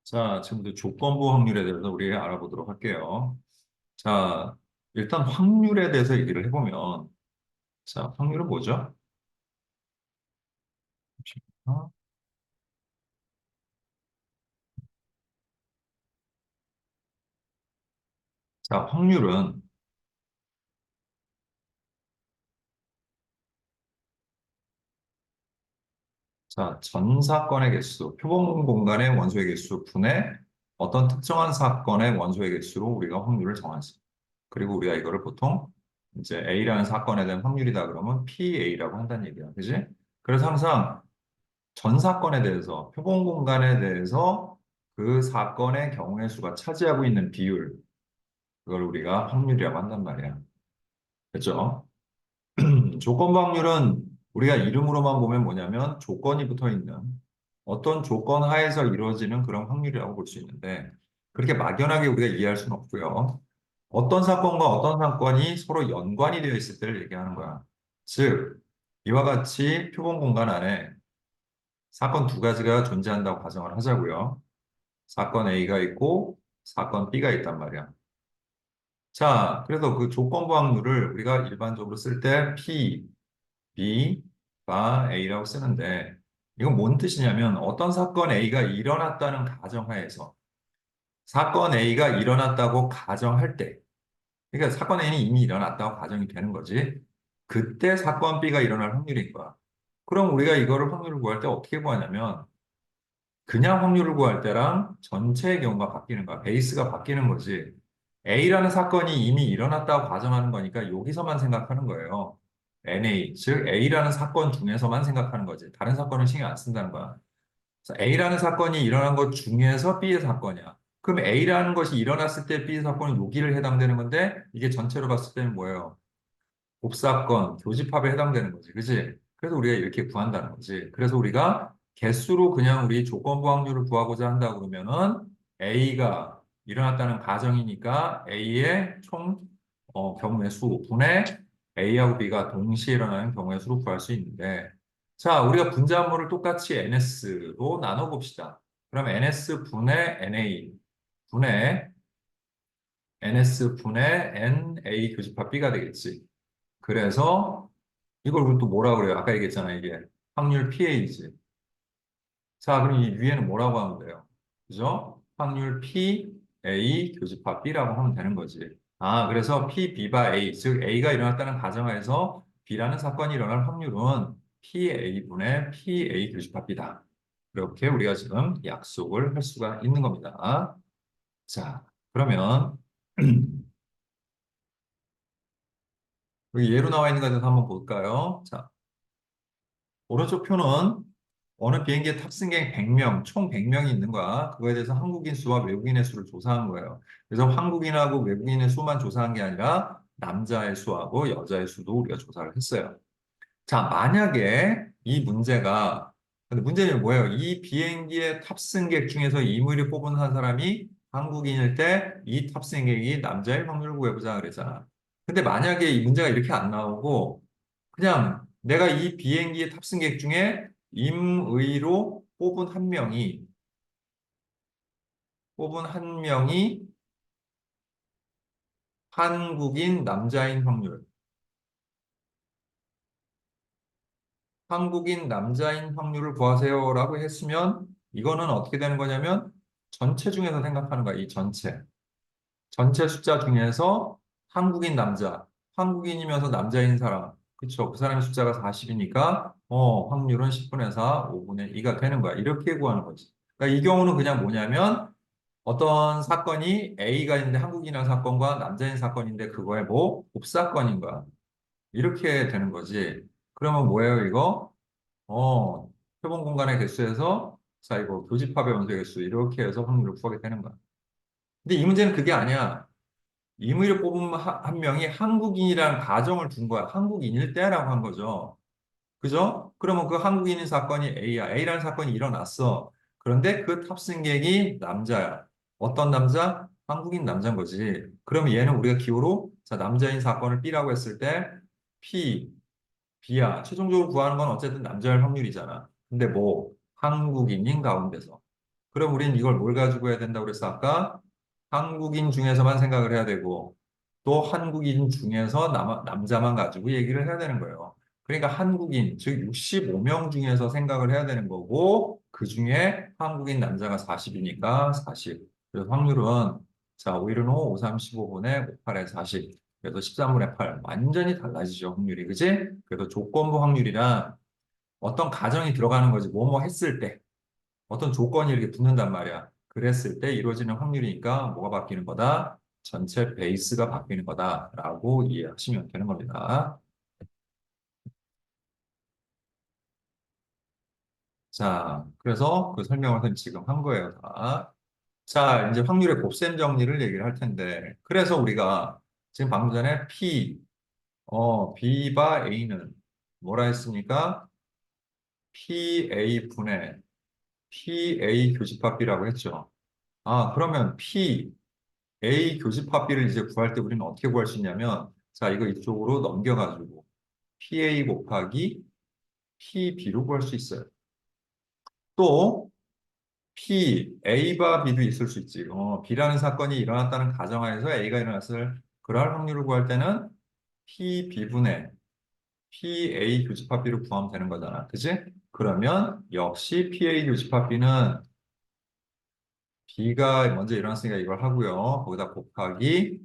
자, 지금부터 조건부 확률에 대해서 우리 알아보도록 할게요. 자, 일단 확률에 대해서 얘기를 해보면, 자, 확률은 뭐죠? 잠시만요. 자, 확률은, 자, 전 사건의 개수, 표본 공간의 원소의 개수 분의 어떤 특정한 사건의 원소의 개수로 우리가 확률을 정하지. 그리고 우리가 이거를 보통 이제 A라는 사건에 대한 확률이다 그러면 PA라고 한다는 얘기야. 그지? 그래서 항상 전 사건에 대해서, 표본 공간에 대해서 그 사건의 경우의 수가 차지하고 있는 비율, 그걸 우리가 확률이라고 한단 말이야. 그렇죠? 조건부 확률은 우리가 이름으로만 보면 뭐냐면 조건이 붙어 있는 어떤 조건 하에서 이루어지는 그런 확률이라고 볼 수 있는데 그렇게 막연하게 우리가 이해할 수는 없고요. 어떤 사건과 어떤 사건이 서로 연관이 되어 있을 때를 얘기하는 거야. 즉, 이와 같이 표본 공간 안에 사건 두 가지가 존재한다고 가정을 하자고요. 사건 A가 있고 사건 B가 있단 말이야. 자, 그래서 그 조건부 확률을 우리가 일반적으로 쓸 때 P, B가 A라고 쓰는데 이건 뭔 뜻이냐면 어떤 사건 A가 일어났다는 가정하에서 사건 A가 일어났다고 가정할 때 그러니까 사건 A는 이미 일어났다고 가정이 되는 거지. 그때 사건 B가 일어날 확률인 거야. 그럼 우리가 이거를 확률을 구할 때 어떻게 구하냐면 그냥 확률을 구할 때랑 전체의 경우가 바뀌는 거야. 베이스가 바뀌는 거지. A라는 사건이 이미 일어났다고 가정하는 거니까 여기서만 생각하는 거예요. NA, 즉 A라는 사건 중에서만 생각하는 거지. 다른 사건은 신경 안 쓴다는 거야. 그래서 A라는 사건이 일어난 것 중에서 B의 사건이야. 그럼 A라는 것이 일어났을 때 B의 사건은 여기를 해당되는 건데 이게 전체로 봤을 때는 뭐예요? 곱사건, 교집합에 해당되는 거지. 그지? 그래서 우리가 이렇게 구한다는 거지. 그래서 우리가 개수로 그냥 우리 조건부 확률을 구하고자 한다 그러면은 A가 일어났다는 가정이니까 A의 총 경우의 수 분의 A하고 B가 동시에 일어나는 경우의 수로 구할 수 있는데 자, 우리가 분자물을 똑같이 NS로 나눠 봅시다. 그럼 NS 분의 NA 분의 NS 분의 NA 교집합 B가 되겠지. 그래서 이걸 우리 또 뭐라 그래요? 아까 얘기했잖아, 이게. 확률 PA지. 자, 그럼 이 위에는 뭐라고 하면 돼요? 그죠? 확률 PA 교집합 B라고 하면 되는 거지. 아, 그래서 PB바 A, 즉 A가 일어났다는 가정하에서 B라는 사건이 일어날 확률은 PA분의 PA 교집합 B다. 이렇게 우리가 지금 약속을 할 수가 있는 겁니다. 자, 그러면 여기 예로 나와 있는 것에 대해서 한번 볼까요? 자, 오른쪽 표는 어느 비행기에 탑승객 100명, 총 100명이 있는 거야. 그거에 대해서 한국인 수와 외국인의 수를 조사한 거예요. 그래서 한국인하고 외국인의 수만 조사한 게 아니라 남자의 수하고 여자의 수도 우리가 조사를 했어요. 자, 만약에 이 문제가, 근데 문제는 뭐예요? 이 비행기의 탑승객 중에서 임의를 뽑은 한 사람이 한국인일 때 이 탑승객이 남자일 확률을 구해보자 그랬잖아. 근데 만약에 이 문제가 이렇게 안 나오고 그냥 내가 이 비행기의 탑승객 중에 임의로 뽑은 한 명이 한국인 남자인 확률, 한국인 남자인 확률을 구하세요라고 했으면 이거는 어떻게 되는 거냐면 전체 중에서 생각하는 거야, 이 전체. 전체 숫자 중에서 한국인 남자, 한국인이면서 남자인 사람, 그쵸? 그 사람의 숫자가 40이니까 확률은 10분의 4, 5분의 2가 되는 거야. 이렇게 구하는 거지. 그러니까 이 경우는 그냥 뭐냐면 어떤 사건이 A가 있는데 한국인이라는 사건과 남자인 사건인데 그거에 뭐 곱사건인 거야. 이렇게 되는 거지. 그러면 뭐예요, 이거? 표본 공간의 개수에서 자, 이거 교집합의 원소의 개수 이렇게 해서 확률을 구하게 되는 거야. 근데 이 문제는 그게 아니야. 임의를 뽑은 한 명이 한국인이라는 가정을 둔 거야. 한국인일 때라고 한 거죠. 그죠? 그러면 그 한국인인 사건이 A야. A라는 사건이 일어났어. 그런데 그 탑승객이 남자야. 어떤 남자? 한국인 남자인 거지. 그러면 얘는 우리가 기호로 자, 남자인 사건을 B라고 했을 때 P, B야. 최종적으로 구하는 건 어쨌든 남자일 확률이잖아. 근데 뭐 한국인인 가운데서. 그럼 우린 이걸 뭘 가지고 해야 된다고 그랬어? 아까 한국인 중에서만 생각을 해야 되고 또 한국인 중에서 남자만 가지고 얘기를 해야 되는 거예요. 그러니까 한국인, 즉 65명 중에서 생각을 해야 되는 거고 그 중에 한국인 남자가 40이니까 40. 그래서 확률은 자, 5일은 5, 5, 3, 15분의 5, 8에 40. 그래서 13분의 8. 완전히 달라지죠, 확률이. 그지? 그래서 조건부 확률이란 어떤 가정이 들어가는 거지. 뭐뭐 했을 때. 어떤 조건이 이렇게 붙는단 말이야. 그랬을 때 이루어지는 확률이니까 뭐가 바뀌는 거다? 전체 베이스가 바뀌는 거다라고 이해하시면 되는 겁니다. 자, 그래서 그 설명을 선생님 지금 한 거예요, 다. 자, 이제 확률의 곱셈 정리를 얘기를 할 텐데, 그래서 우리가 지금 방금 전에 B바 A는 뭐라 했습니까? PA 분의 PA 교집합비라고 했죠. 아, 그러면 A 교집합비를 이제 구할 때 우리는 어떻게 구할 수 있냐면, 자, 이거 이쪽으로 넘겨가지고 PA 곱하기 PB로 구할 수 있어요. 또 A바 B도 있을 수 있지. B라는 사건이 일어났다는 가정하에서 A가 일어났을 그럴 확률을 구할 때는 PB분의 PA 교집합비로 구하면 되는 거잖아. 그지? 그러면 역시 PA 교집합비는 B가 먼저 일어났으니까 이걸 하고요. 거기다 곱하기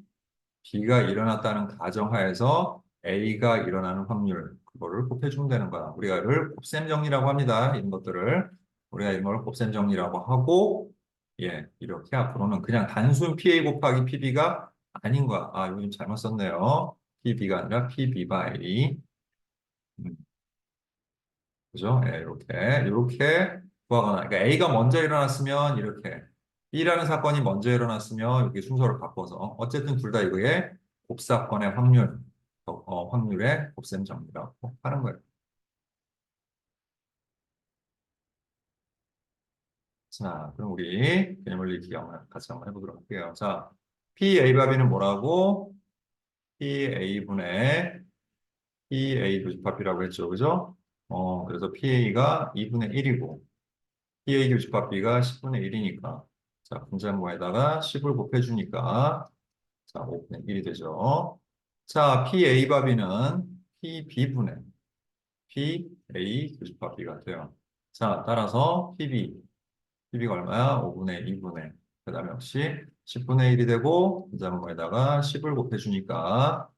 B가 일어났다는 가정하에서 A가 일어나는 확률, 그거를 곱해주면 되는 거야. 우리가 이를 곱셈 정리라고 합니다. 이런 것들을. 우리가 이런 걸 곱셈 정리라고 하고, 예, 이렇게 앞으로는 그냥 단순 PA 곱하기 PB가 아닌 거야. 아, 이거 좀 잘못 썼네요. PB가 아니라 PB by. 음, 그죠? 예, 이렇게 구하거나. 그러니까 A가 먼저 일어났으면 이렇게. B라는 사건이 먼저 일어났으면 이렇게 순서를 바꿔서. 어쨌든 둘 다 이거에 곱사건의 확률, 확률의 곱셈 정리라고 하는 거예요. 자, 그럼 우리 개념을 익히기 같이 한번 해보도록 할게요. 자, PA밥이는 뭐라고? PA분의 PA 교집합비라고 했죠. 그죠? 그래서 PA가 2분의 1이고, PA 교집합비가 10분의 1이니까. 자, 분자모에다가 10을 곱해주니까, 자, 5분의 1이 되죠. 자, PA밥이는 PB분의 PA 교집합비가 돼요. 자, 따라서 PB가 얼마야? 5분의 2분의. 그 다음에 역시 10분의 1이 되고, 분자모에다가 10을 곱해주니까,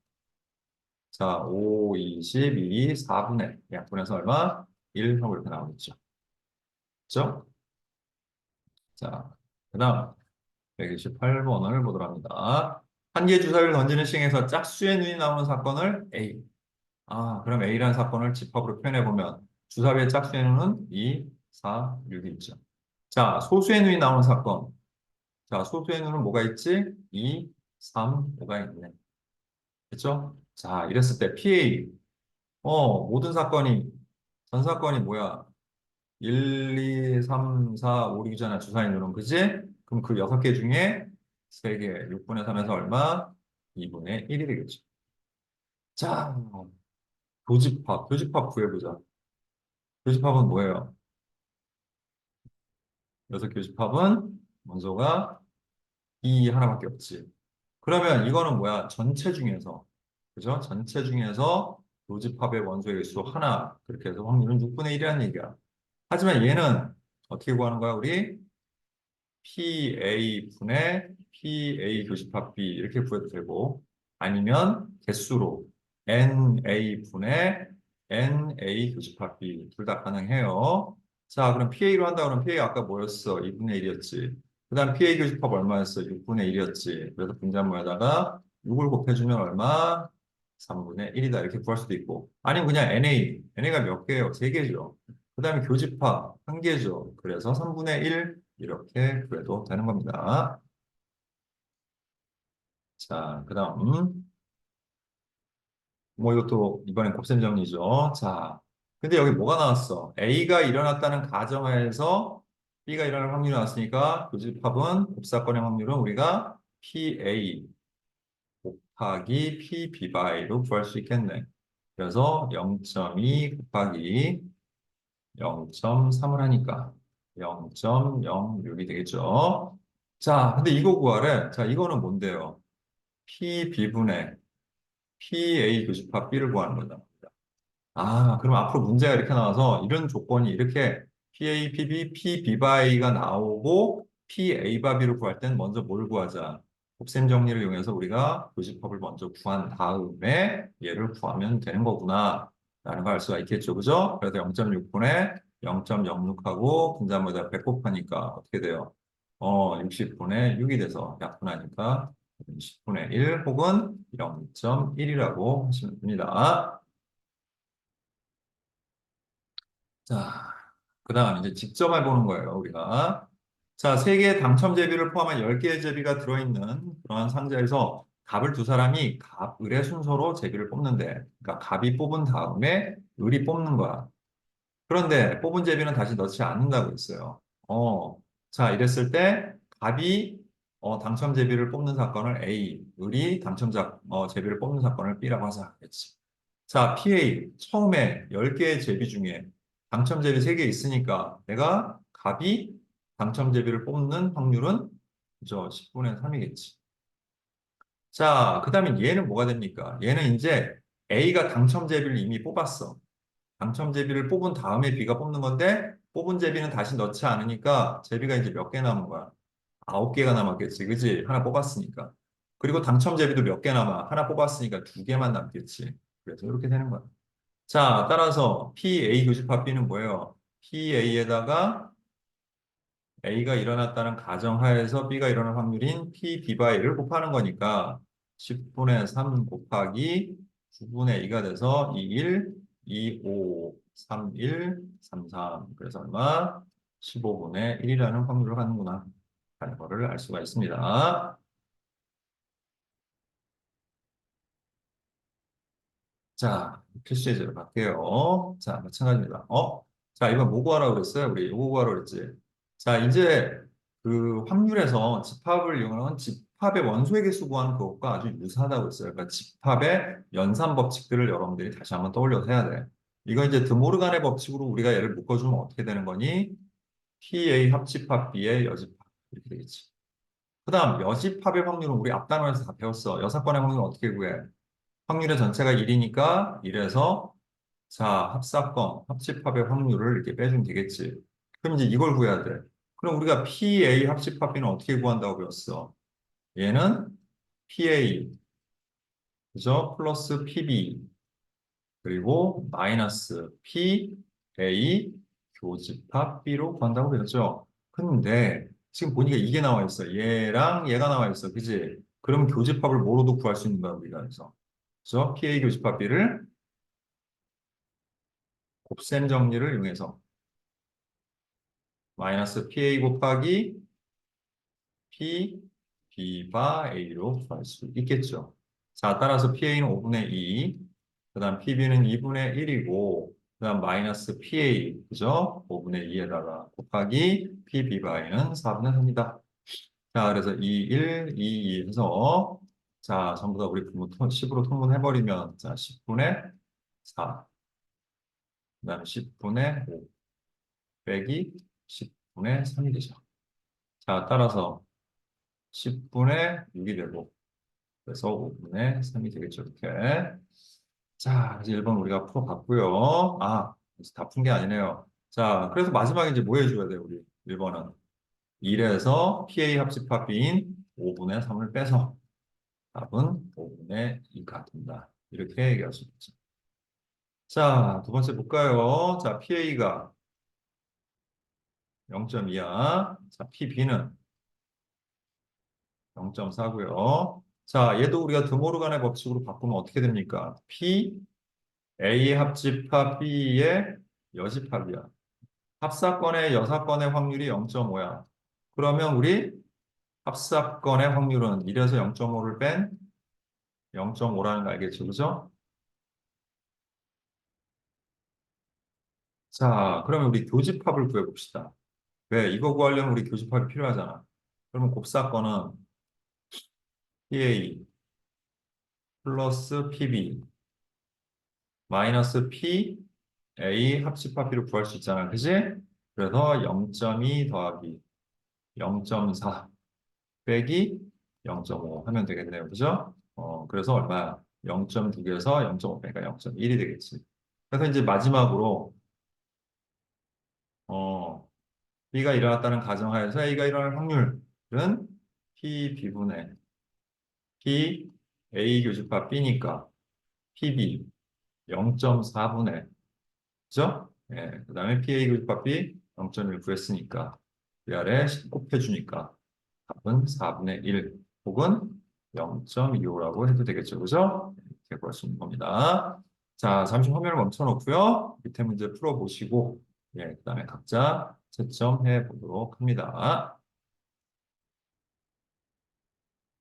자, 5, 22, 4분의, 약분해서 얼마? 1 하고 이렇게 나오겠죠. 그죠? 자, 그 다음 128번을 보도록 합니다. 한 개의 주사위를 던지는 시행에서 짝수의 눈이 나오는 사건을 A. 아, 그럼 A라는 사건을 집합으로 표현해보면 주사위의 짝수의 눈은 2, 4, 6이 있죠. 자, 소수의 눈이 나오는 사건. 자, 소수의 눈은 뭐가 있지? 2, 3, 5가 있네. 그렇죠? 자, 이랬을 때 PA. 모든 사건이, 전 사건이 뭐야? 1, 2, 3, 4, 5, 6이잖아. 주사위 누름. 그지? 그럼 그 6개 중에 3개, 6분의 3에서 얼마? 2분의 1이 되겠죠. 자, 교집합 구해보자. 교집합은 뭐예요? 여섯 교집합은 원소가 이 하나밖에 없지. 그러면 이거는 뭐야? 전체 중에서, 그죠? 전체 중에서 교집합의 원소의 개수 하나. 그렇게 해서 확률은 6분의 1이라는 얘기야. 하지만 얘는 어떻게 구하는 거야, 우리? PA분의 PA 교집합 B 이렇게 구해도 되고 아니면 개수로 NA분의 NA 교집합 B 둘 다 가능해요. 자, 그럼 PA로 한다 그러면 PA 아까 뭐였어? 2분의 1이었지. 그 다음 PA 교집합 얼마였어? 6분의 1이었지. 그래서 분자모에다가 6을 곱해주면 얼마? 3분의 1이다. 이렇게 구할 수도 있고. 아니면 그냥 NA가 몇 개예요? 3개죠. 그 다음에 교집합 한 개죠. 그래서 3분의 1 이렇게 구해도 되는 겁니다. 자, 그 다음 뭐 이것도 이번엔 곱셈 정리죠. 자, 근데 여기 뭐가 나왔어? A가 일어났다는 가정하에서 B가 일어날 확률이 나왔으니까 교집합은 곱사건의 확률은 우리가 PA 곱하기 PB로 구할 수 있겠네. 그래서 0.2 곱하기 0.3을 하니까 0.06이 되겠죠. 자, 근데 이거 구하래. 자, 이거는 뭔데요? PB분의 PA 교집합 B를 구하는 거다. 아, 그럼 앞으로 문제가 이렇게 나와서 이런 조건이 이렇게 PA, PB, PB바이가 나오고 PA 바 B를 구할 때는 먼저 뭘 구하자? 곱셈 정리를 이용해서 우리가 교집합을 먼저 구한 다음에 얘를 구하면 되는 거구나. 라는 걸 알 수가 있겠죠. 그죠? 그래서 0.6분의 0.06하고 분자물에다 100 곱하니까 어떻게 돼요? 60분의 6이 돼서 약분하니까 10분의 1 혹은 0.1이라고 하시면 됩니다. 자, 그 다음 이제 직접 해보는 거예요, 우리가. 자, 3개의 당첨 제비를 포함한 10개의 제비가 들어있는 그러한 상자에서 갑을 두 사람이 갑, 을의 순서로 제비를 뽑는데, 그러니까 갑이 뽑은 다음에 을이 뽑는 거야. 그런데 뽑은 제비는 다시 넣지 않는다고 했어요. 자, 이랬을 때 갑이 당첨 제비를 뽑는 사건을 A, 을이 제비를 뽑는 사건을 B라고 하자겠지. 자, PA 처음에 10개의 제비 중에 당첨 제비 3개 있으니까 내가 갑이 당첨 제비를 뽑는 확률은 저 10분의 3이겠지. 자, 그다음에 얘는 뭐가 됩니까? 얘는 이제 A가 당첨 제비를 이미 뽑았어. 당첨 제비를 뽑은 다음에 B가 뽑는 건데 뽑은 제비는 다시 넣지 않으니까 제비가 이제 몇 개 남은 거야? 9개가 남았겠지. 그지? 하나 뽑았으니까. 그리고 당첨 제비도 몇 개 남아? 하나 뽑았으니까 2개만 남겠지. 그래서 이렇게 되는 거야. 자, 따라서 PA 교집합 B는 뭐예요? PA에다가 A가 일어났다는 가정하에서 B가 일어날 확률인 PB/A를 곱하는 거니까 10분의 3 곱하기 9분의 2가 돼서 21, 25, 31, 33. 그래서 얼마? 15분의 1이라는 확률을 하는구나. 라는 거를 알 수가 있습니다. 자, 필수 예제로 갈게요. 자, 마찬가지입니다. 자, 이번 뭐 구하라고 그랬어요? 우리 이거 구하라고 그랬지. 자, 이제 그 확률에서 집합을 이용하는 집합의 원소의 개수 구하는 그것과 아주 유사하다고 했어요. 그러니까 집합의 연산 법칙들을 여러분들이 다시 한번 떠올려서 해야 돼. 이거 이제 드모르간의 법칙으로 우리가 얘를 묶어주면 어떻게 되는 거니? PA 합집합 B의 여집합. 이렇게 되겠지. 그 다음, 여집합의 확률은 우리 앞 단원에서 다 배웠어. 여사건의 확률은 어떻게 구해? 확률의 전체가 1이니까 1에서 자, 합집합의 확률을 이렇게 빼주면 되겠지. 그럼 이제 이걸 구해야 돼. 그럼 우리가 PA 합집합비는 어떻게 구한다고 배웠어? 얘는 PA, 그죠? 플러스 PB, 그리고 마이너스 PA 교집합 B로 구한다고 배웠죠. 근데 지금 보니까 이게 나와 있어. 얘랑 얘가 나와 있어. 그지? 그럼 교집합을 뭐로도 구할 수 있는 거야, 우리가. 그래서. 그죠? PA 교집합 B를 곱셈 정리를 이용해서 마이너스 PA 곱하기 P, B바 A로 구할 수 있겠죠. 자, 따라서 PA는 5분의 2, 그 다음 PB는 2분의 1이고, 그 다음 마이너스 PA, 그죠? 5분의 2에다가 곱하기 PB 바이는 4분의 3이다. 자, 그래서 2, 1, 2, 2 해서, 자, 전부 다 우리 분모 10으로 통분해버리면, 자, 10분의 4, 그 다음에 10분의 5 빼기 10분의 3이 되죠. 자, 따라서 10분의 6이 되고, 그래서 5분의 3이 되겠죠, 이렇게. 자, 이제 1번 우리가 풀어봤고요. 아, 다 푼 게 아니네요. 자, 그래서 마지막에 이제 뭐 해줘야 돼요, 우리? 1번은. 1에서 PA 합집합인 5분의 3을 빼서 답은 5분의 2가 된다. 이렇게 얘기할 수 있죠. 자, 두 번째 볼까요? 자, PA가 0.2야. 자, PB는 0.4고요. 자, 얘도 우리가 드모르간의 법칙으로 바꾸면 어떻게 됩니까? P A의 합집합 B의 여집합이야. 합사건의 여사건의 확률이 0.5야. 그러면 우리 합사건의 확률은 1에서 0.5를 뺀 0.5라는 거 알겠죠? 그죠? 자, 그러면 우리 교집합을 구해봅시다. 왜? 이거 구하려면 우리 교집합이 필요하잖아. 그러면 곱사건은 PA 플러스 PB 마이너스 PA 합집합비를 구할 수 있잖아. 그지? 그래서 0.2 더하기 0.4 빼기 0.5 하면 되겠네요. 그죠? 그래서 얼마야? 0.2에서 0.5 빼니까 0.1이 되겠지. 그래서 이제 마지막으로 어, B가 일어났다는 가정하에서 A가 일어날 확률은 P B분의 P A 교집합 B니까 PB 0.4분의 그죠? 예, 그 다음에 PA 교집합 B 0.1 구했으니까 위아래 10 곱해주니까 답은 4분의 1 혹은 0.25라고 해도 되겠죠. 그죠? 이렇게 구할 수 있는 겁니다. 자, 잠시 화면을 멈춰놓고요. 밑에 문제 풀어보시고 예, 그 다음에 각자 채점해 보도록 합니다.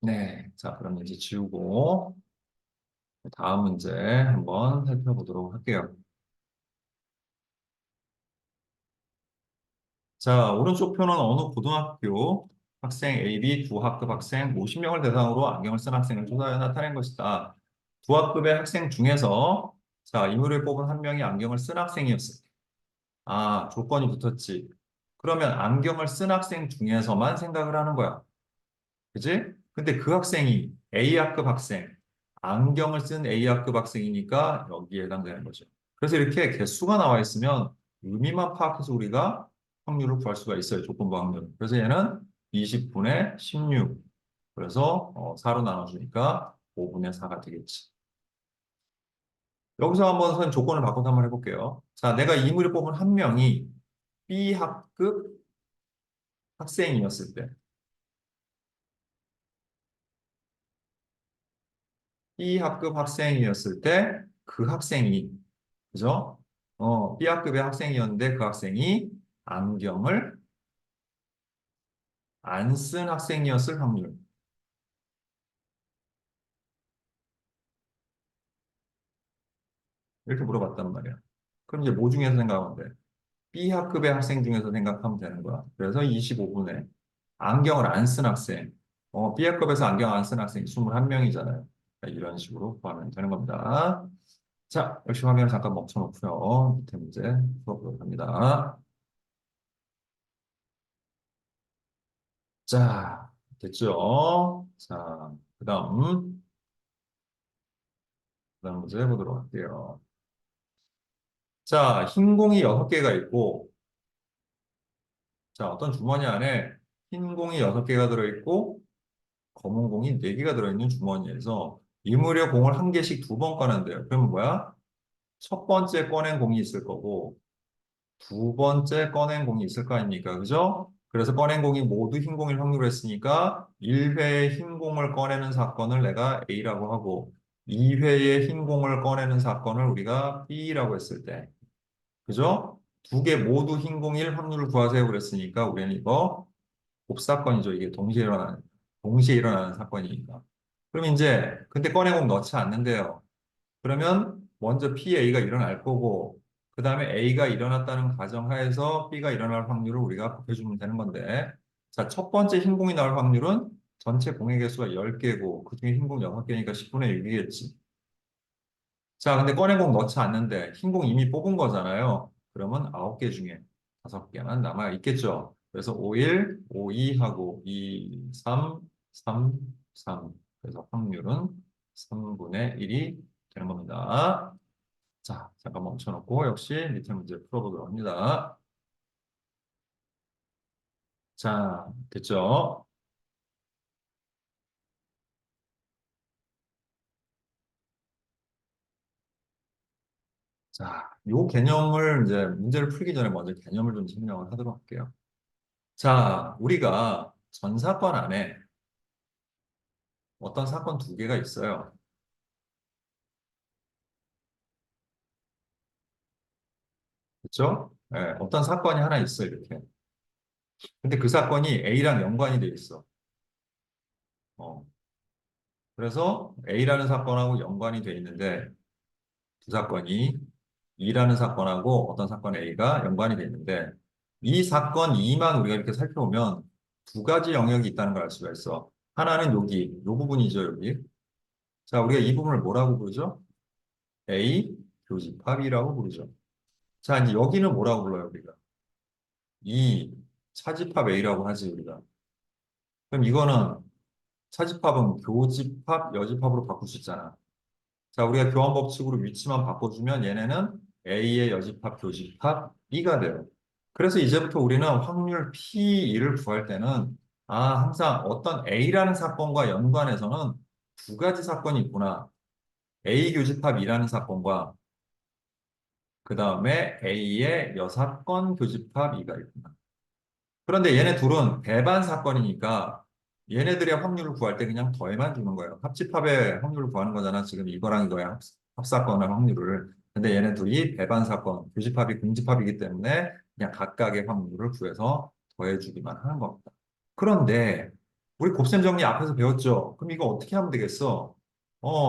네, 자, 그럼 이제 지우고 다음 문제 한번 살펴보도록 할게요. 자, 오른쪽 표는 어느 고등학교 학생 AB 두 학급 학생 50명을 대상으로 안경을 쓴 학생을 조사하여 나타낸 것이다. 두 학급의 학생 중에서 자, 이물을 뽑은 한 명이 안경을 쓴 학생이었을 때. 아, 조건이 붙었지. 그러면 안경을 쓴 학생 중에서만 생각을 하는 거야. 그지? 근데 그 학생이 A학급 학생, 안경을 쓴 A학급 학생이니까 여기에 해당되는 거죠. 그래서 이렇게 개수가 나와 있으면 의미만 파악해서 우리가 확률을 구할 수가 있어요. 조건부 확률. 그래서 얘는 20분의 16. 그래서 4로 나눠주니까 5분의 4가 되겠지. 여기서 한번 선생님 조건을 바꿔서 한번 해볼게요. 자, 내가 이물을 뽑은 한 명이 B학급 학생이었을 때, B학급 학생이었을 때 그 학생이 그죠? B학급의 학생이었는데 그 학생이 안경을 안 쓴 학생이었을 확률. 이렇게 물어봤단 말이야. 그럼 이제 뭐 중에서 생각하면 돼? B학급의 학생 중에서 생각하면 되는 거야. 그래서 25분에 안경을 안 쓴 학생. B학급에서 안경 안 쓴 학생이 21명이잖아요. 이런 식으로 구하면 되는 겁니다. 자, 역시 화면을 잠깐 멈춰놓고요. 밑에 문제 풀어보도록 합니다. 자, 됐죠? 자, 그다음 문제 해보도록 할게요. 자, 흰 공이 6개가 있고, 자, 어떤 주머니 안에 흰 공이 6개가 들어있고, 검은 공이 4개가 들어있는 주머니에서 이무려 공을 한 개씩 2번 꺼낸대요. 그러면 뭐야? 첫 번째 꺼낸 공이 있을 거고, 두 번째 꺼낸 공이 있을 거 아닙니까? 그죠? 그래서 꺼낸 공이 모두 흰 공일 확률을 했으니까 1회에 흰 공을 꺼내는 사건을 내가 A라고 하고, 2회에 흰 공을 꺼내는 사건을 우리가 B라고 했을 때, 그죠? 두 개 모두 흰 공일 확률을 구하세요 그랬으니까 우리는 이거 곱사건이죠. 이게 동시에 일어나는 사건이니까. 그럼 이제 근데 꺼내 공 넣지 않는데요. 그러면 먼저 PA가 일어날 거고 그 다음에 A가 일어났다는 가정하에서 B가 일어날 확률을 우리가 곱해주면 되는 건데 자, 첫 번째 흰 공이 나올 확률은 전체 공의 개수가 10개고 그중에 흰 공 6개니까 10분의 6이겠지. 자, 근데 꺼낸 공 넣지 않는데 흰 공 이미 뽑은 거잖아요. 그러면 9개 중에 5개만 남아 있겠죠. 그래서 51, 52하고 2, 3, 3, 3. 그래서 확률은 3분의 1이 되는 겁니다. 자, 잠깐 멈춰놓고 역시 밑에 문제 풀어보도록 합니다. 자, 됐죠? 자, 요 개념을 이제 문제를 풀기 전에 먼저 개념을 좀 설명을 하도록 할게요. 자, 우리가 전 사건 안에 어떤 사건 2개가 있어요. 그렇죠? 예, 어떤 사건이 하나 있어 이렇게. 근데 그 사건이 A랑 연관이 돼 있어. 어, 그래서 A라는 사건하고 연관이 돼 있는데 두 사건이 E라는 사건하고 어떤 사건 A가 연관이 돼 있는데 이 사건 E만 우리가 이렇게 살펴보면 두 가지 영역이 있다는 걸 알 수가 있어. 하나는 여기, 이 부분이죠, 여기. 자, 우리가 이 부분을 뭐라고 부르죠? A 교집합이라고 부르죠. 자, 이제 여기는 뭐라고 불러요, 우리가? 이 차집합 A라고 하지, 우리가. 그럼 이거는 차집합은 교집합, 여집합으로 바꿀 수 있잖아. 자, 우리가 교환 법칙으로 위치만 바꿔주면 얘네는 A의 여집합, 교집합 B가 돼요. 그래서 이제부터 우리는 확률 P2를 구할 때는 항상 어떤 A라는 사건과 연관해서는 두 가지 사건이 있구나. A 교집합 E라는 사건과 그 다음에 A의 여사건 교집합 E가 있구나. 그런데 얘네 둘은 배반 사건이니까 얘네들의 확률을 구할 때 그냥 더해만 주는 거예요. 합집합의 확률을 구하는 거잖아. 지금 이거랑 이거야. 합사건의 확률을. 근데 얘네 둘이 배반 사건, 교집합이 공집합이기 때문에 그냥 각각의 확률을 구해서 더해주기만 하는 겁니다. 그런데 우리 곱셈 정리 앞에서 배웠죠? 그럼 이거 어떻게 하면 되겠어?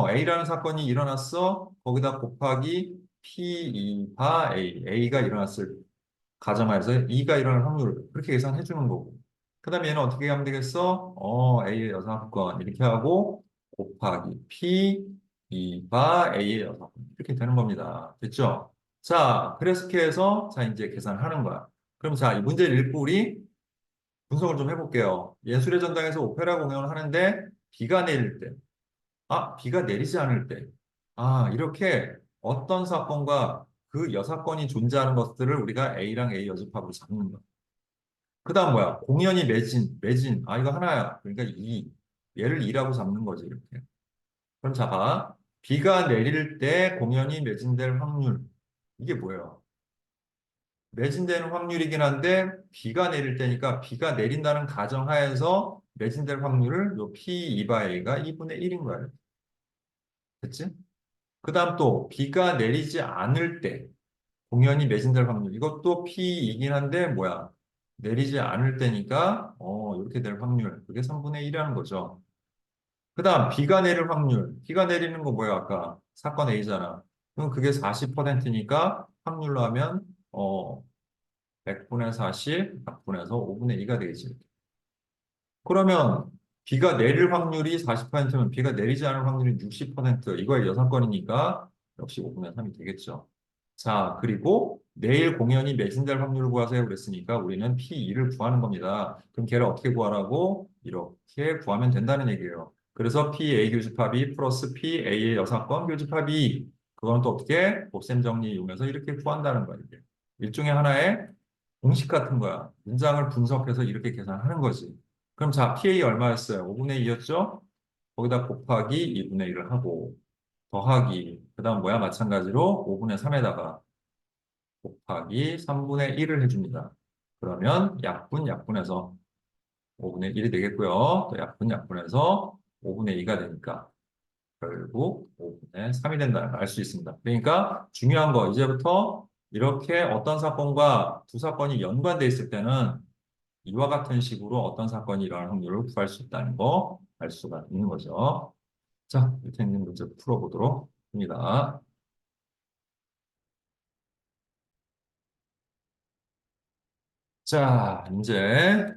A라는 사건이 일어났어. 거기다 곱하기 P2바 A. A가 일어났을 가정하에서 E가 일어날 확률 그렇게 계산해 주는 거고. 그 다음에 얘는 어떻게 하면 되겠어? A의 여사건 이렇게 하고 곱하기 P 2바 A의 여사건 이렇게 되는 겁니다. 됐죠? 자, 그래서 해서 자 이제 계산하는 거야. 그럼 자, 이 문제를 읽고 우리 분석을 좀 해볼게요. 예술의 전당에서 오페라 공연을 하는데 비가 내릴 때, 비가 내리지 않을 때, 이렇게 어떤 사건과 그 여사건이 존재하는 것들을 우리가 A랑 A 여집합으로 잡는 거야. 그 다음 뭐야? 공연이 매진. 이거 하나야. 그러니까 2. 얘를 2라고 잡는 거지, 이렇게. 그럼 자, 봐. 비가 내릴 때 공연이 매진될 확률. 이게 뭐예요? 매진되는 확률이긴 한데, 비가 내릴 때니까 비가 내린다는 가정하에서 매진될 확률을 요 P2바 A가 2분의 1인 거예요. 됐지? 그 다음 또, 비가 내리지 않을 때, 공연이 매진될 확률. 이것도 P이긴 한데, 뭐야? 내리지 않을 때니까, 이렇게 될 확률. 그게 3분의 1이라는 거죠. 그 다음, 비가 내릴 확률. 비가 내리는 거 뭐야, 아까? 사건 A잖아. 그럼 그게 40%니까 확률로 하면, 100분의 40, 100분에서 5분의 2가 되겠지. 그러면 비가 내릴 확률이 40%면 비가 내리지 않을 확률이 60%. 이거의 여사건이니까 역시 5분의 3이 되겠죠. 자, 그리고 내일 공연이 매진될 확률을 구하세요 그랬으니까 우리는 P2를 구하는 겁니다. 그럼 걔를 어떻게 구하라고? 이렇게 구하면 된다는 얘기예요. 그래서 PA 교집합이 플러스 PA의 여사건 교집합이 그건 또 어떻게? 곱셈 정리 이용해서 이렇게 구한다는 거예요. 이게. 일종의 하나의 공식 같은 거야. 문장을 분석해서 이렇게 계산하는 거지. 그럼 자, PA 얼마였어요? 5분의 2였죠? 거기다 곱하기 2분의 1을 하고 더하기 그 다음 뭐야? 마찬가지로 5분의 3에다가 곱하기 3분의 1을 해줍니다. 그러면 약분해서 5분의 1이 되겠고요. 또 약분해서 5분의 2가 되니까 결국 5분의 3이 된다는 걸 알 수 있습니다. 그러니까 중요한 거 이제부터 이렇게 어떤 사건과 두 사건이 연관돼 있을 때는 이와 같은 식으로 어떤 사건이 일어날 확률을 구할 수 있다는 거 알 수가 있는 거죠. 자, 밑에 있는 문제 풀어보도록 합니다. 자, 이제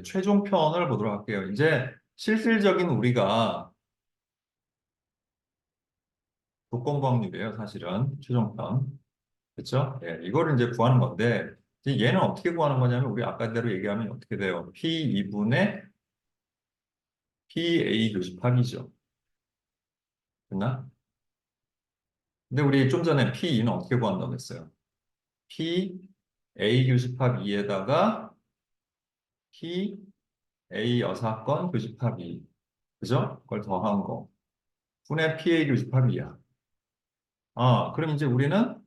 최종편을 보도록 할게요. 이제 실질적인 우리가 조건부 확률이에요, 사실은. 최종편. 그렇죠? 예, 이거를 이제 구하는 건데, 이제 얘는 어떻게 구하는 거냐면, 우리 아까대로 얘기하면 어떻게 돼요? P2분의 PA 교집합이죠. 됐나? 근데 우리 좀 전에 P2는 어떻게 구한다고 했어요? PA 교집합 2에다가 PA 여사건 교집합 2. 그죠? 그걸 더한 거. 분의 PA 교집합 2야. 그럼 이제 우리는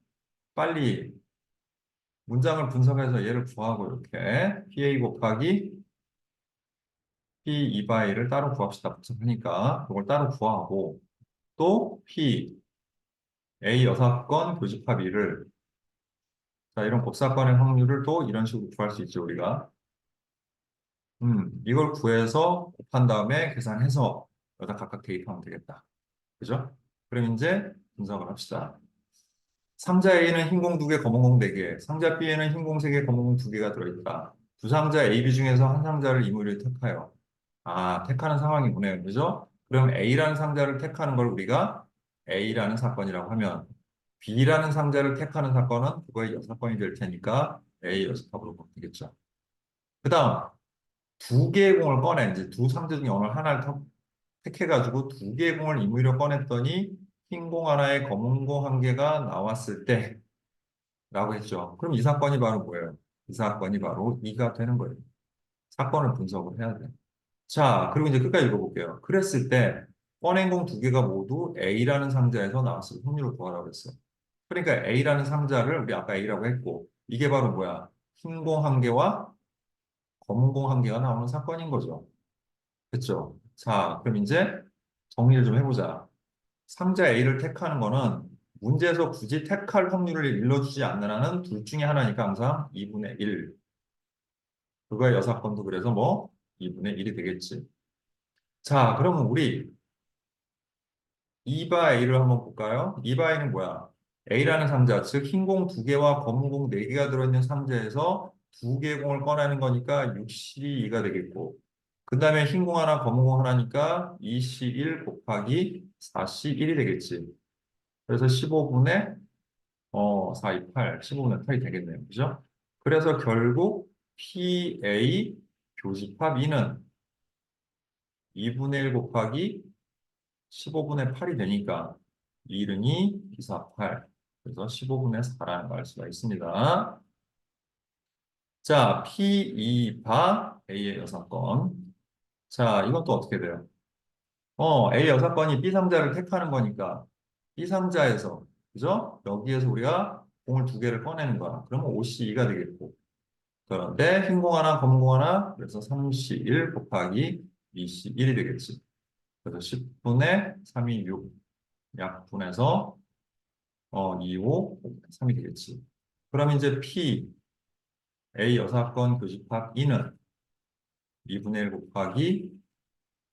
빨리 문장을 분석해서 얘를 구하고 이렇게 PA 곱하기 P2바이를 따로 구합시다. 복잡하니까 그걸 따로 구하고 또 PA 여사건 교집합 2를 자 이런 곱사건의 확률을 또 이런 식으로 구할 수 있죠 우리가. 이걸 구해서 곱한 다음에 계산해서 여기다 각각 대입하면 되겠다. 그죠? 그럼 이제 분석을 합시다. 상자 A는 흰 공 2개, 검은 공 4개. 상자 B에는 흰 공 3개, 검은 공 2개가 들어있다. 두 상자 A, B 중에서 한 상자를 이무리를 택하여. 택하는 상황이 보네요. 그죠? 그럼 A라는 상자를 택하는 걸 우리가 A라는 사건이라고 하면 B라는 상자를 택하는 사건은 그거의 여사건이 될 테니까 A 여섯합으로 보면 되겠죠. 그 다음, 두 개의 공을 꺼내. 이제 두 상대 중에 어느 하나를 택해가지고 두 개의 공을 임의로 꺼냈더니 흰 공 하나에 검은 공 한 개가 나왔을 때 라고 했죠. 그럼 이 사건이 바로 뭐예요? 이 사건이 바로 이가 되는 거예요. 사건을 분석을 해야 돼. 자, 그리고 이제 끝까지 읽어볼게요. 그랬을 때 꺼낸 공 두 개가 모두 A라는 상자에서 나왔을 확률을 구하라고 했어요. 그러니까 A라는 상자를 우리 아까 A라고 했고 이게 바로 뭐야? 흰 공 한 개와 검은 공 한 개가 나오는 사건인 거죠. 그렇죠? 자, 그럼 이제 정리를 좀 해보자. 상자 A를 택하는 거는 문제에서 굳이 택할 확률을 일러주지 않는 한은 둘 중에 하나니까 항상 2분의 1. 그거의 여사건도 그래서 뭐 2분의 1이 되겠지. 자, 그러면 우리 2바 A를 한번 볼까요? 2바 A는 뭐야? A라는 상자, 즉 흰 공 두 개와 검은 공 네 개가 들어있는 상자에서 두 개의 공을 꺼내는 거니까 6C2가 되겠고 그 다음에 흰 공 하나, 검은 공 하나니까 2C1 곱하기 4C1이 되겠지. 그래서 15분의 4, 2, 8, 15분의 8이 되겠네요. 그죠? 그래서 결국 PA 교집합 2는 2분의 1 곱하기 15분의 8이 되니까 이른이 기사 8. 그래서 15분의 4라는 걸 알 수가 있습니다. 자, P2바 A의 여사건. 자, 이건 또 어떻게 돼요? A 여사건이 B3자를 택하는 거니까 B3자에서, 그죠? 여기에서 우리가 공을 두 개를 꺼내는 거야. 그러면 OC2가 되겠고. 그런데 흰 공 하나, 검은 공 하나, 그래서 3C1 곱하기 2C1이 되겠지. 그래서 10분의 3이 6. 약분해서 2, 5, 3이 되겠지. 그럼 이제 P, A 여사건 교집합 2는 2분의 1 곱하기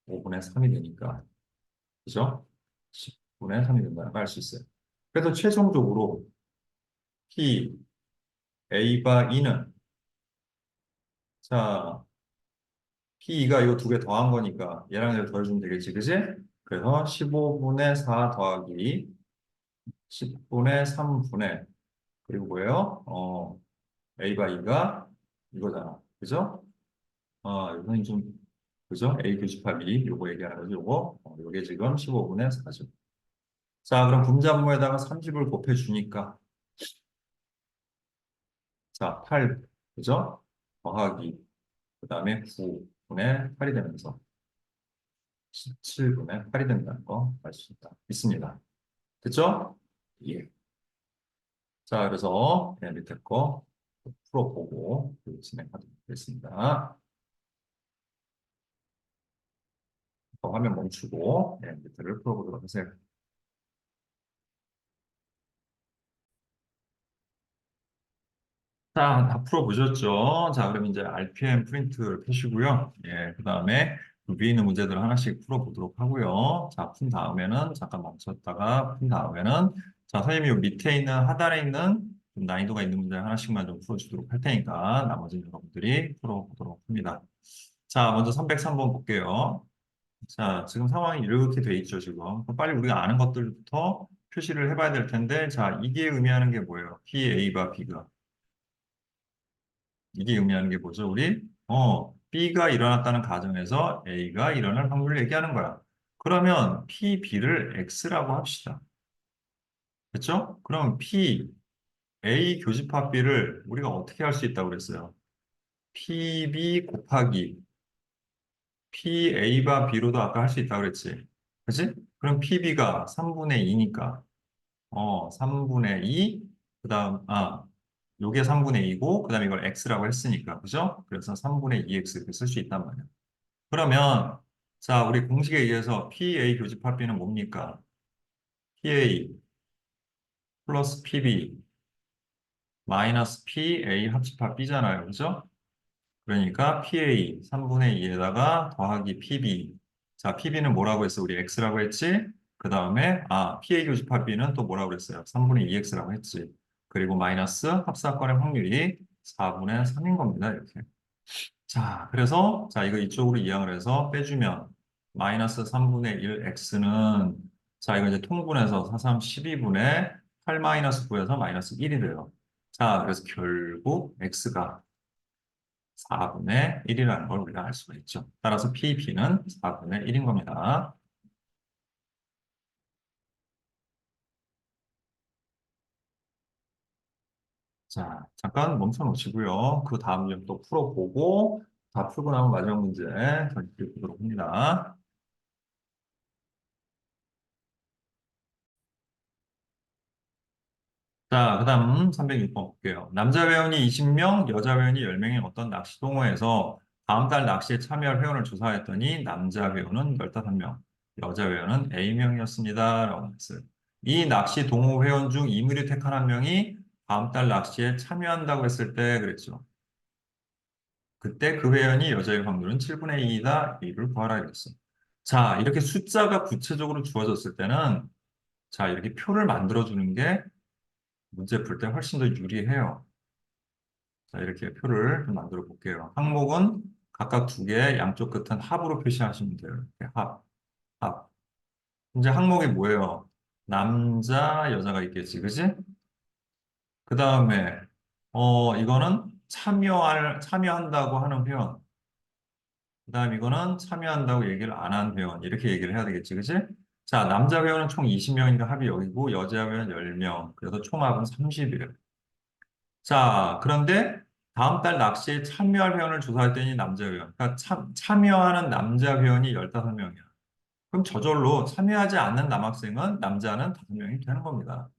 5분의 3이 되니까. 그죠? 10분의 3이 된다는 걸 알 수 있어요. 그래서 최종적으로 P, A바 2는 자, P2가 이거 두 개 더한 거니까 얘랑 얘를 더해주면 되겠지. 그지? 그래서 15분의 4 더하기 10분의 3분의 그리고 뭐예요? A바 2가 이거잖아. 그죠? 이건 좀, 그죠? A 교집합이 요거 얘기하는 거죠. 요게 지금 15분의 4죠. 자, 그럼 분자분모에다가 30을 곱해주니까, 자, 8, 그죠? 더하기, 그 다음에 9분의 8이 되면서 17분의 8이 된다는 거 알 수 있습니다. 됐죠? 예. 자, 그래서 그냥 밑에 거 풀어보고 진행하도록 하겠습니다. 화면 멈추고 밑에를 풀어보도록 하세요. 자, 다 풀어보셨죠? 자, 그럼 이제 RPM 프린트를 펴시고요. 예, 그 다음에 그 위에 있는 문제들을 하나씩 풀어보도록 하고요. 자, 푼 다음에는, 잠깐 멈췄다가 푼 다음에는, 자, 선생님이 요 밑에 있는, 하단에 있는 좀 난이도가 있는 문제 하나씩만 좀 풀어주도록 할 테니까 나머지 여러분들이 풀어보도록 합니다. 자, 먼저 303번 볼게요. 자, 지금 상황이 이렇게 돼 있죠, 지금. 그럼 빨리 우리가 아는 것들부터 표시를 해봐야 될 텐데, 자, 이게 의미하는 게 뭐예요? P, A가 B가. 이게 의미하는 게 뭐죠, 우리? B가 일어났다는 가정에서 A가 일어날 확률을 얘기하는 거야. 그러면 P, B를 X라고 합시다. 그렇죠? 그럼 P, A 교집합 B를 우리가 어떻게 할 수 있다고 그랬어요? PB 곱하기 PA바 B로도 아까 할 수 있다고 그랬지. 그치? 그럼 PB가 3분의 2니까 3분의 2, 그 다음, 요게 3분의 2고, 그 다음에 이걸 x라고 했으니까, 그죠? 그래서 3분의 2x 이렇게 쓸 수 있단 말이야. 그러면, 자, 우리 공식에 의해서 PA 교집합 B는 뭡니까? PA 플러스 PB 마이너스 PA 합집합 B잖아요. 그죠? 그러니까 PA 3분의 2에다가 더하기 PB. 자, PB는 뭐라고 했어? 우리 X라고 했지? 그 다음에, PA 교집합 B는 또 뭐라고 그랬어요? 3분의 2X라고 했지. 그리고 마이너스 합사건의 확률이 4분의 3인 겁니다. 이렇게. 자, 그래서, 자, 이거 이쪽으로 이항을 해서 빼주면, 마이너스 3분의 1X는, 자, 이거 이제 통분해서 4, 3, 12분의 8 마이너스 9에서 마이너스 1이 돼요. 자, 그래서 결국 x가 4분의 1이라는 걸 우리가 알 수가 있죠. 따라서 PB는 4분의 1인 겁니다. 자, 잠깐 멈춰 놓으시고요. 그 다음 좀 또 풀어보고 다 풀고 나면 마지막 문제 다시 보도록 합니다. 자, 그 다음 306번 볼게요. 남자 회원이 20명, 여자 회원이 10명의 어떤 낚시 동호회에서 다음 달 낚시에 참여할 회원을 조사했더니 남자 회원은 15명, 여자 회원은 A명이었습니다. 라고 했어요. 이 낚시 동호 회원 중 이무리 택한 한 명이 다음 달 낚시에 참여한다고 했을 때 그랬죠. 그때 그 회원이 여자의 확률은 7분의 2이다. 이를 구하라 이랬어. 자, 이렇게 숫자가 구체적으로 주어졌을 때는 자, 이렇게 표를 만들어주는 게 문제 풀 때 훨씬 더 유리해요. 자, 이렇게 표를 좀 만들어 볼게요. 항목은 각각 두 개, 양쪽 끝은 합으로 표시하시면 돼요. 이렇게 합, 합. 이제 항목이 뭐예요? 남자, 여자가 있겠지, 그지? 그 다음에, 이거는 참여한다고 하는 회원. 그 다음 이거는 참여한다고 얘기를 안 한 회원. 이렇게 얘기를 해야 되겠지, 그지? 자, 남자 회원은 총 20명이니까 합이 여기고, 여자 회원 10명. 그래서 총합은 30이에요. 자, 그런데 다음 달 낚시에 참여할 회원을 조사했더니 남자 회원. 그러니까 참여하는 남자 회원이 15명이야. 그럼 저절로 참여하지 않는 남학생은 남자는 5명이 되는 겁니다.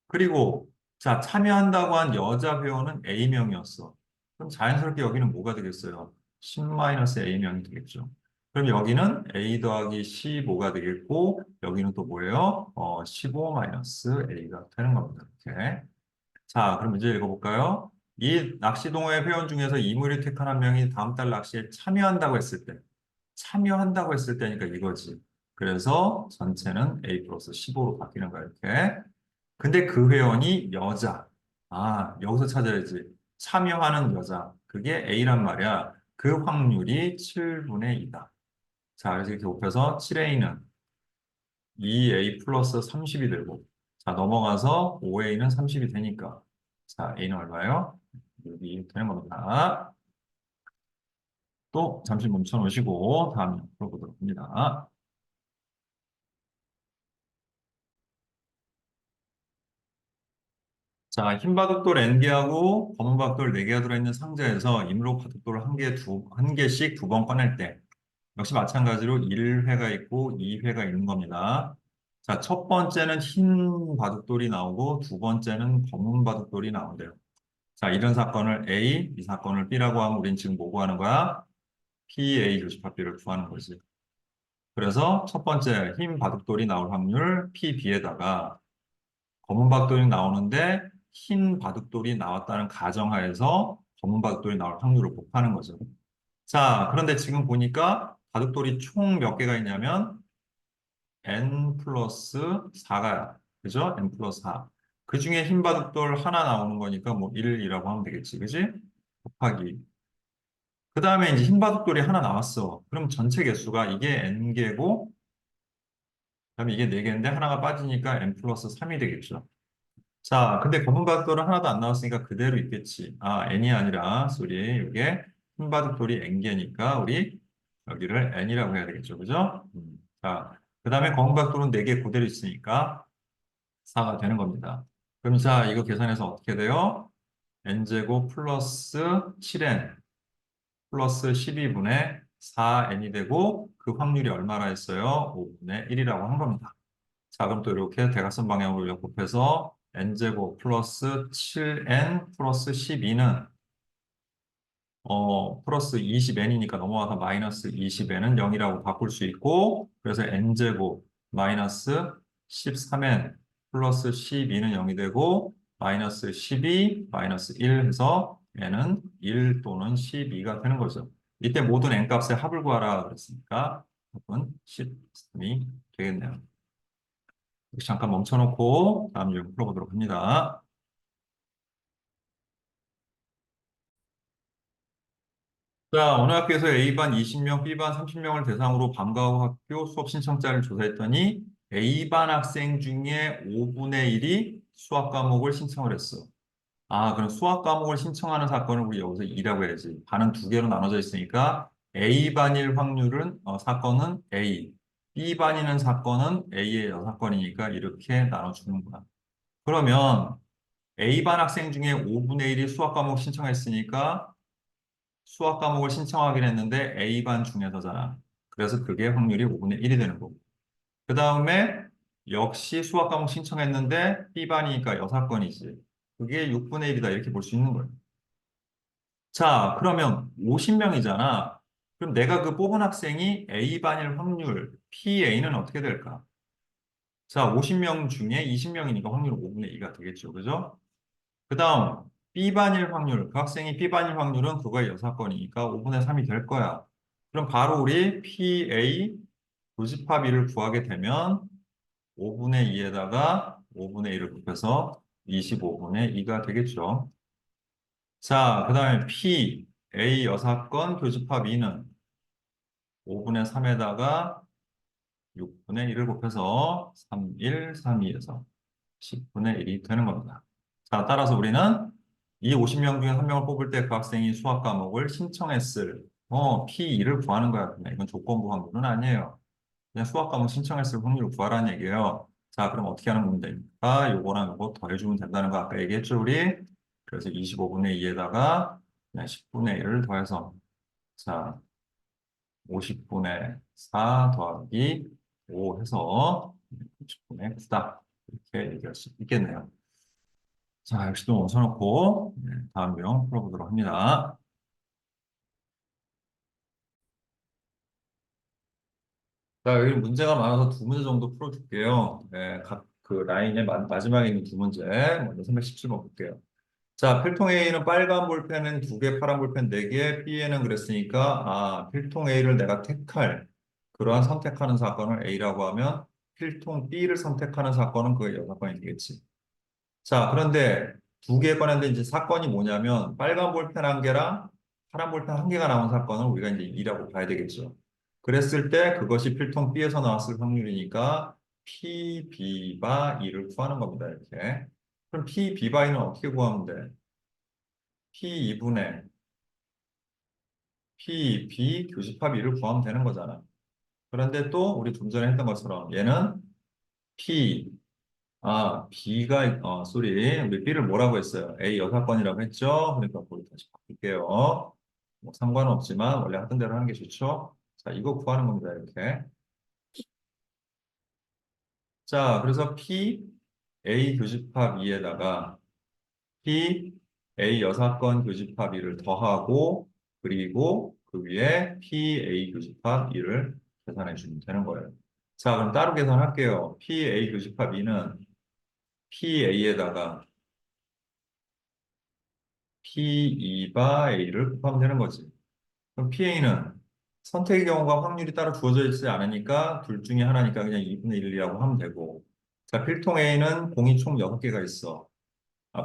그리고 자, 참여한다고 한 여자 회원은 A명이었어. 그럼 자연스럽게 여기는 뭐가 되겠어요? 10-A명이 되겠죠. 그럼 여기는 A 더하기 15가 되겠고, 여기는 또 뭐예요? 15-A가 되는 겁니다. 이렇게. 자, 그럼 이제 읽어볼까요? 이 낚시 동호회 회원 중에서 이무를 택한 한 명이 다음 달 낚시에 참여한다고 했을 때니까 이거지. 그래서 전체는 A 플러스 15로 바뀌는 거야, 이렇게. 근데 그 회원이 여자. 아, 여기서 찾아야지. 참여하는 여자. 그게 A란 말이야. 그 확률이 7분의 2다. 자, 그래서 이렇게 곱해서 7A는 2A 플러스 30이 되고, 자, 넘어가서 5A는 30이 되니까, 자, A는 얼마예요? 6이 되는 겁니다. 또 잠시 멈춰 놓으시고, 다음 풀어보도록 합니다. 자, 흰 바둑돌 N개하고 검은 바둑돌 4개가 들어있는 상자에서 임록 바둑돌 한 개씩 두 번 꺼낼 때, 역시 마찬가지로 1회가 있고 2회가 있는 겁니다. 자, 첫 번째는 흰 바둑돌이 나오고 두 번째는 검은 바둑돌이 나온대요. 자, 이런 사건을 A, 이 사건을 B라고 하면 우린 지금 뭐 구하는 거야? PA 교집합 B를 구하는 거지. 그래서 첫 번째 흰 바둑돌이 나올 확률 PB에다가 검은 바둑돌이 나오는데 흰 바둑돌이 나왔다는 가정하에서 검은 바둑돌이 나올 확률을 곱하는 거죠. 자, 그런데 지금 보니까 바둑돌이 총 몇 개가 있냐면 n 플러스 4가 그죠? n 플러스 4. 그 중에 흰 바둑돌 하나 나오는 거니까 뭐 1이라고 하면 되겠지. 그지? 곱하기. 그 다음에 이제 흰 바둑돌이 하나 나왔어. 그럼 전체 개수가 이게 n개고 그다음에 이게 4개인데 하나가 빠지니까 n 플러스 3이 되겠죠. 자, 근데 검은 바둑돌은 하나도 안 나왔으니까 그대로 있겠지. 아, n이 아니라, 쏘리, 이게 흰 바둑돌이 n개니까 우리 여기를 n이라고 해야 되겠죠. 그죠? 자, 그 다음에 검은 바둑돌은 4개 그대로 있으니까 4가 되는 겁니다. 그럼 자, 이거 계산해서 어떻게 돼요? n제곱 플러스 7n 플러스 12분의 4n이 되고 그 확률이 얼마나 했어요? 5분의 1이라고 한 겁니다. 자, 그럼 또 이렇게 대각선 방향으로 곱해서 n제곱 플러스 7n 플러스 12는 플러스 20n이니까 넘어가서 마이너스 20n은 0이라고 바꿀 수 있고 그래서 n제곱 마이너스 13n 플러스 12는 0이 되고 마이너스 12 마이너스 1 해서 n은 1 또는 12가 되는 거죠. 이때 모든 n 값의 합을 구하라 그랬으니까 답은 13이 되겠네요. 잠깐 멈춰놓고 다음 유형 풀어보도록 합니다. 자, 어느 학교에서 A반 20명, B반 30명을 대상으로 방과 후 학교 수업 신청자를 조사했더니 A반 학생 중에 5분의 1이 수학 과목을 신청을 했어. 아, 그럼 수학 과목을 신청하는 사건을 우리 여기서 E라고 해야지. 반은 두 개로 나눠져 있으니까 A반일 확률은, 사건은 A. B반이는 사건은 A의 여사건이니까 이렇게 나눠주는 거야. 그러면 A반 학생 중에 5분의 1이 수학 과목 신청했으니까 수학 과목을 신청하긴 했는데 A반 중에서잖아. 그래서 그게 확률이 5분의 1이 되는 거고. 그 다음에 역시 수학 과목 신청했는데 B반이니까 여사건이지. 그게 6분의 1이다. 이렇게 볼 수 있는 거예요. 자, 그러면 50명이잖아. 그럼 내가 그 뽑은 학생이 A반일 확률, PA는 어떻게 될까? 자, 50명 중에 20명이니까 확률은 5분의 2가 되겠죠. 그죠? 그 다음, B반일 확률. 그 학생이 B반일 확률은 그거의 여사건이니까 5분의 3이 될 거야. 그럼 바로 우리 PA 교집합 E를 구하게 되면 5분의 2에다가 5분의 1을 곱해서 25분의 2가 되겠죠. 자, 그 다음에 P, A 여사건 교집합 E는 5분의 3에다가 6분의 1을 곱해서 3, 1, 3, 2에서 10분의 1이 되는 겁니다. 자, 따라서 우리는 이 50명 중에 한 명을 뽑을 때 그 학생이 수학 과목을 신청했을 P2를 구하는 거야. 그냥 이건 조건부 확률은 아니에요. 그냥 수학 과목 신청했을 확률을 구하라는 얘기예요. 자, 그럼 어떻게 하는 문제입니까? 요거랑 요거 더해주면 된다는 거 아까 얘기했죠, 우리? 그래서 25분의 2에다가 그냥 10분의 1을 더해서 자, 50분의 4 더하기 5 해서 60분의 9다. 이렇게 얘기할 수 있겠네요. 자, 역시 또 멈춰놓고 다음 명 풀어보도록 합니다. 자, 여기 문제가 많아서 두 문제 정도 풀어줄게요. 네, 각 그 라인의 마지막에 있는 두 문제 먼저 317번 볼게요. 자, 필통 A는 빨간 볼펜은 두 개, 파란 볼펜 네 개, B에는 그랬으니까 필통 A를 내가 택할 그러한 선택하는 사건을 A라고 하면 필통 B를 선택하는 사건은 그게 여사건이 되겠지. 자, 그런데 두 개 꺼냈는데 이제 사건이 뭐냐면 빨간 볼펜 한 개랑 파란 볼펜 한 개가 나온 사건을 우리가 이제 2라고 봐야 되겠죠. 그랬을 때 그것이 필통 B에서 나왔을 확률이니까 P, B바 2를 구하는 겁니다. 이렇게. 그럼 P, B바 2는 어떻게 구하면 돼? P2분의 P, B 교집합 2를 구하면 되는 거잖아. 그런데 또 우리 좀 전에 했던 것처럼 얘는 P, B가, 우리 B를 뭐라고 했어요? A 여사건이라고 했죠? 그러니까 거기 다시 바꿀게요. 뭐 상관은 없지만 원래 하던 대로 하는 게 좋죠? 자, 이거 구하는 겁니다, 이렇게. 자, 그래서 P, A 교집합 2에다가 P, A 여사건 교집합 2를 더하고 그리고 그 위에 P, A 교집합 2를 계산해 주면 되는 거예요. 자, 그럼 따로 계산할게요. P, A 교집합 2는 P, A에다가 P2바 A를 곱하면 되는 거지. 그럼 PA는 선택의 경우가 확률이 따로 주어져 있지 않으니까 둘 중에 하나니까 그냥 2분의 1이라고 하면 되고. 자, 필통 A는 공이 총 6개가 있어.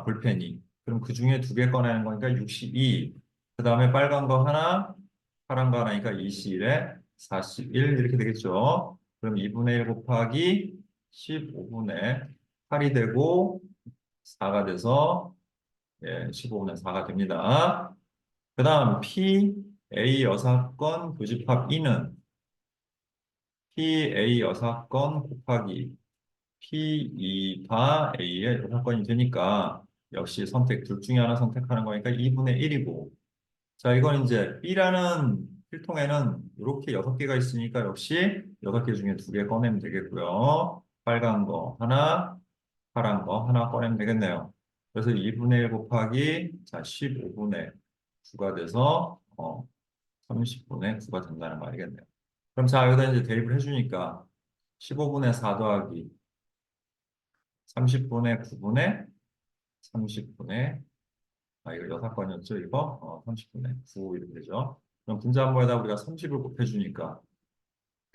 볼펜이. 그럼 그 중에 두 개 꺼내는 거니까 62. 그 다음에 빨간 거 하나, 파란 거 하나니까 21에 41 이렇게 되겠죠. 그럼 2분의 1 곱하기 15분의 8이 되고 4가 돼서 15분의 4가 됩니다. 그 다음 P, A 여사건 교집합 E는 P, A 여사건 곱하기 P2바 A의 여사건이 되니까 역시 선택 둘 중에 하나 선택하는 거니까 2분의 1이고 자 이건 이제 B라는 필통에는 이렇게 6개가 있으니까 역시 6개 중에 2개 꺼내면 되겠고요. 빨간 거 하나, 파란 거 하나 꺼내면 되겠네요. 그래서 2분의 1 곱하기 자 15분의 9가 돼서 30분의 9가 된다는 말이겠네요. 그럼 자 여기다 이제 대입을 해주니까 15분의 4 더하기 30분의 9분의 30분의 이거 여사건이었죠 이거 30분의 9 이렇게 되죠. 그럼 분자한번에다 우리가 30을 곱해주니까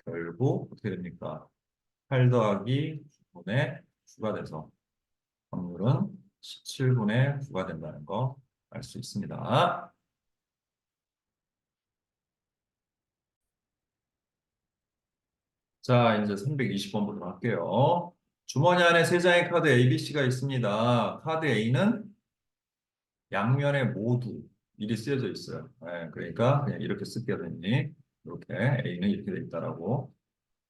결국 어떻게 됩니까? 8 더하기 9분의 9가 돼서 확률은 17분의 9가 된다는 거 알 수 있습니다. 자, 이제 320번 보도록 할게요. 주머니 안에 세 장의 카드 ABC가 있습니다. 카드 A는 양면에 모두 1이 쓰여져 있어요. 예, 그러니까 그냥 이렇게 쓸게요, 되니. 이렇게 A는 이렇게 돼 있다라고.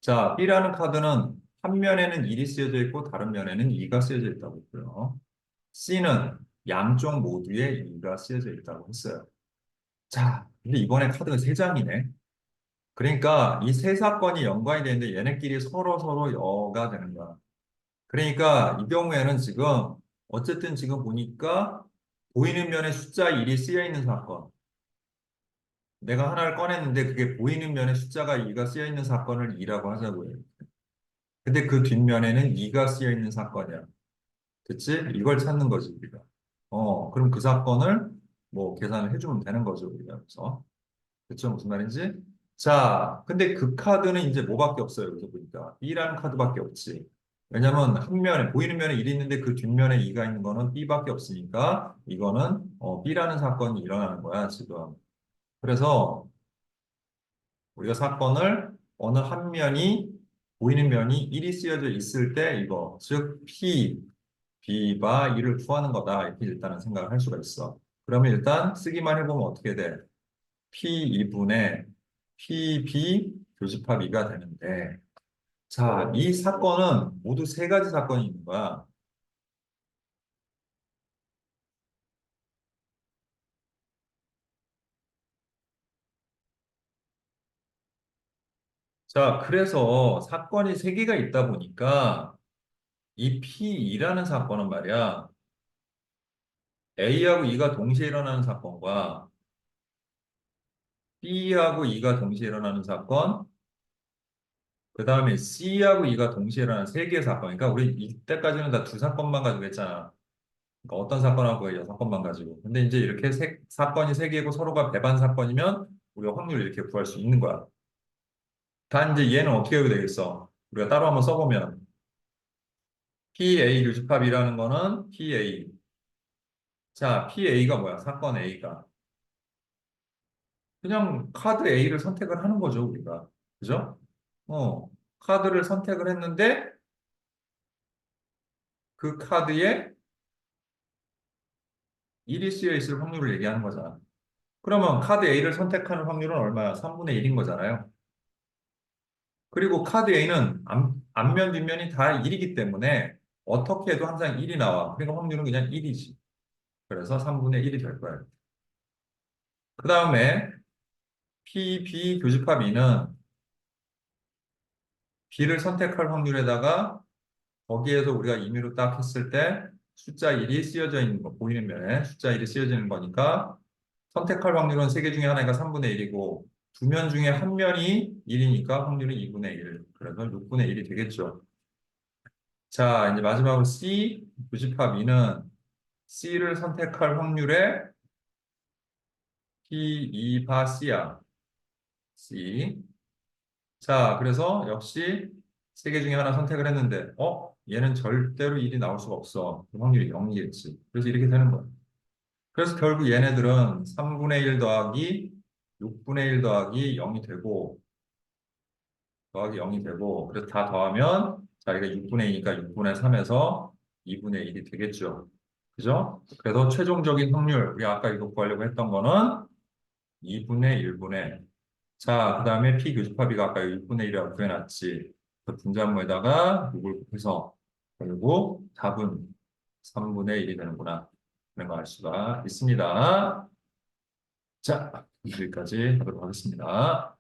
자, B라는 카드는 한 면에는 1이 쓰여져 있고 다른 면에는 2가 쓰여져 있다고 했고요. C는 양쪽 모두에 2가 쓰여져 있다고 했어요. 자, 근데 이번에 카드가 세장이네. 그러니까 이 세 사건이 연관이 되는데 얘네끼리 서로 여가 되는 거야. 그러니까 이 경우에는 지금 어쨌든 지금 보니까 보이는 면에 숫자 1이 쓰여 있는 사건. 내가 하나를 꺼냈는데 그게 보이는 면에 숫자가 2가 쓰여 있는 사건을 2라고 하자고요. 근데 그 뒷면에는 2가 쓰여 있는 사건이야. 그치? 이걸 찾는 거지, 우리가. 그럼 그 사건을 뭐 계산을 해주면 되는 거죠, 우리가. 그래서. 그쵸? 무슨 말인지? 자, 근데 그 카드는 이제 뭐밖에 없어요. 여기서 보니까. B라는 카드밖에 없지. 왜냐면 한 면에, 보이는 면에 1이 있는데 그 뒷면에 2가 있는 거는 B밖에 없으니까 이거는 B라는 사건이 일어나는 거야, 지금. 그래서 우리가 사건을 어느 한 면이, 보이는 면이 1이 쓰여져 있을 때 이거, 즉 P, B가 1을 구하는 거다. 이렇게 일단은 생각을 할 수가 있어. 그러면 일단 쓰기만 해보면 어떻게 돼? P2분의 PB 교집합 2가 되는데, 자, 이 사건은 모두 세 가지 사건이 있는 거야. 자, 그래서 사건이 세 개가 있다 보니까 이 P2라는 사건은 말이야, A하고 E가 동시에 일어나는 사건과 B하고 E가 동시에 일어나는 사건, 그 다음에 C하고 E가 동시에 일어나는 세 개의 사건. 그러니까 우리 이때까지는 다 두 사건만 가지고 했잖아. 그러니까 어떤 사건하고 여섯 건만 가지고. 근데 이제 이렇게 사건이 세 개고 서로가 배반 사건이면 우리가 확률을 이렇게 구할 수 있는 거야. 단 이제 얘는 어떻게 해야 되겠어? 우리가 따로 한번 써보면 PA 교집합이라는 거는 PA. 자, PA가 뭐야? 사건 A가. 그냥 카드 A를 선택을 하는 거죠, 우리가. 그죠? 카드를 선택을 했는데 그 카드에 1이 쓰여 있을 확률을 얘기하는 거잖아. 그러면 카드 A를 선택하는 확률은 얼마야? 3분의 1인 거잖아요. 그리고 카드 A는 앞면, 뒷면이 다 1이기 때문에 어떻게 해도 항상 1이 나와. 그러니까 확률은 그냥 1이지. 그래서 3분의 1이 될 거예요. 그 다음에 PB 교집합 E는 B를 선택할 확률에다가 거기에서 우리가 임의로 딱 했을 때 숫자 1이 쓰여져 있는 거, 보이는 면에 숫자 1이 쓰여져 있는 거니까 선택할 확률은 세 개 중에 하나가 3분의 1이고 두 면 중에 한 면이 1이니까 확률은 2분의 1. 그래서 6분의 1이 되겠죠. 자, 이제 마지막으로 C 교집합 E는 C를 선택할 확률에 P2바 C야. C. 자, 그래서 역시 세 개 중에 하나 선택을 했는데, 얘는 절대로 1이 나올 수가 없어. 그럼 확률이 0이겠지. 그래서 이렇게 되는 거야. 그래서 결국 얘네들은 3분의 1 더하기 6분의 1 더하기 0이 되고, 더하기 0이 되고, 그래서 다 더하면, 자, 이게 6분의 2니까 6분의 3에서 2분의 1이 되겠죠. 그죠? 그래서 최종적인 확률, 우리 아까 이거 구하려고 했던 거는 2분의 1분의. 자, 그 다음에 P 교집합이가 아까 6분의 1이라고 구해놨지. 그 분자모에다가 6을 곱해서 결국 답은 3분의 1이 되는구나. 그런 거 알 수가 있습니다. 자, 여기까지 하도록 하겠습니다.